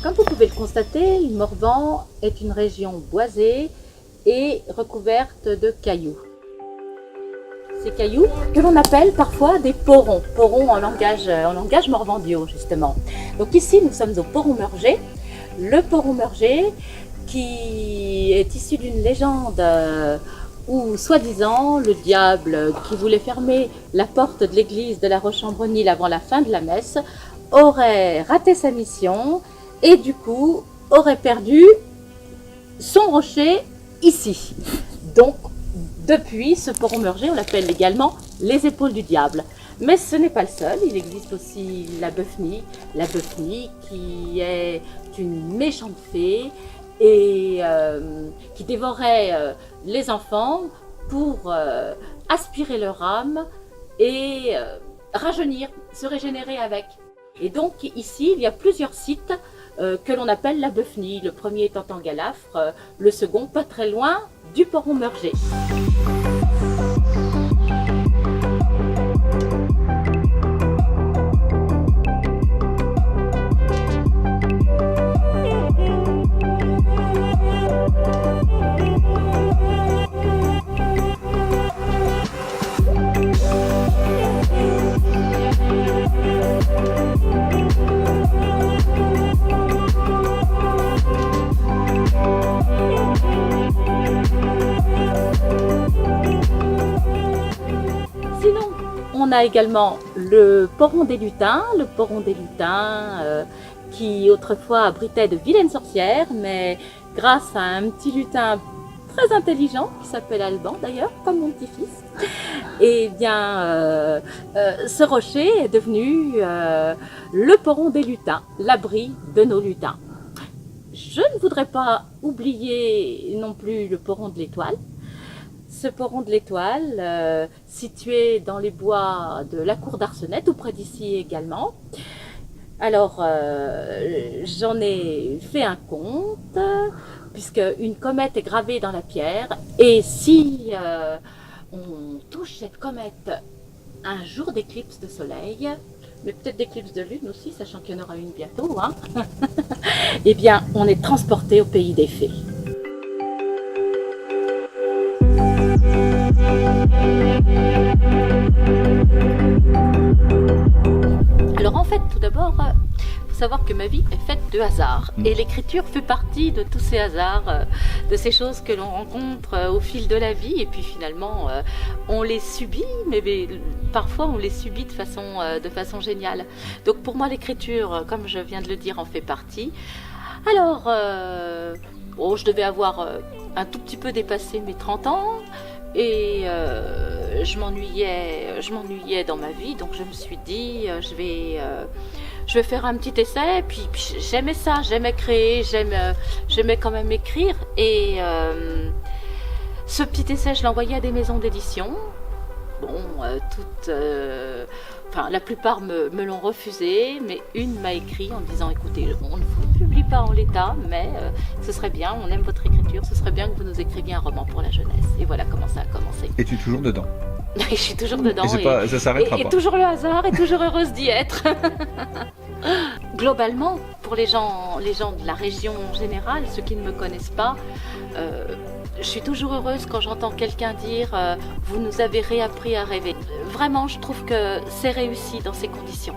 Comme vous pouvez le constater, le Morvan est une région boisée et recouverte de cailloux. Ces cailloux que l'on appelle parfois des porons, porons en langage morvandio justement. Donc ici nous sommes au Poron Murger. Le Poron Murger qui est issu d'une légende où soi-disant le diable qui voulait fermer la porte de l'église de la Roche-en-Brenil avant la fin de la messe aurait raté sa mission et du coup aurait perdu son rocher ici. Donc depuis ce Poron Murger, on l'appelle également les épaules du diable. Mais ce n'est pas le seul, il existe aussi la Bœufnie qui est une méchante fée et qui dévorait les enfants pour aspirer leur âme et rajeunir, se régénérer avec. Et donc ici, il y a plusieurs sites que l'on appelle la Bœufnie. Le premier étant en Galafre, le second pas très loin du Poron Murger. On a également le Poron des Lutins, qui autrefois abritait de vilaines sorcières, mais grâce à un petit lutin très intelligent qui s'appelle Alban d'ailleurs, comme mon petit-fils, et bien ce rocher est devenu le Poron des Lutins, l'abri de nos lutins. Je ne voudrais pas oublier non plus le Poron de l'Étoile. Ce Poron de l'Étoile, situé dans les bois de la cour d'Arsenet, tout près d'ici également. Alors, j'en ai fait un compte, puisque une comète est gravée dans la pierre, et si on touche cette comète un jour d'éclipse de soleil, mais peut-être d'éclipse de lune aussi, sachant qu'il y en aura une bientôt, hein, eh bien, on est transporté au pays des fées. Alors en fait, tout d'abord, il faut savoir que ma vie est faite de hasards. Et l'écriture fait partie de tous ces hasards, de ces choses que l'on rencontre au fil de la vie. Et puis finalement, on les subit, mais parfois on les subit de façon géniale. Donc pour moi, l'écriture, comme je viens de le dire, en fait partie. Alors, je devais avoir un tout petit peu dépassé mes 30 ans. Et je m'ennuyais dans ma vie, donc je me suis dit, je vais faire un petit essai. Puis j'aimais ça, j'aimais créer, j'aimais quand même écrire. Et ce petit essai, je l'ai envoyé à des maisons d'édition. Bon, la plupart me l'ont refusé, mais une m'a écrit en disant, écoutez, on ne vous publie pas en l'état, mais ce serait bien, on aime votre écriture, ce serait bien que vous nous écriviez un roman pour la jeunesse. Et voilà comment ça a commencé. Et tu es toujours dedans? Je suis toujours dedans. Et ça s'arrêtera pas. Et toujours le hasard, et toujours heureuse d'y être. Globalement, pour les gens de la région en général, ceux qui ne me connaissent pas, je suis toujours heureuse quand j'entends quelqu'un dire « vous nous avez réappris à rêver ». Vraiment, je trouve que c'est réussi dans ces conditions.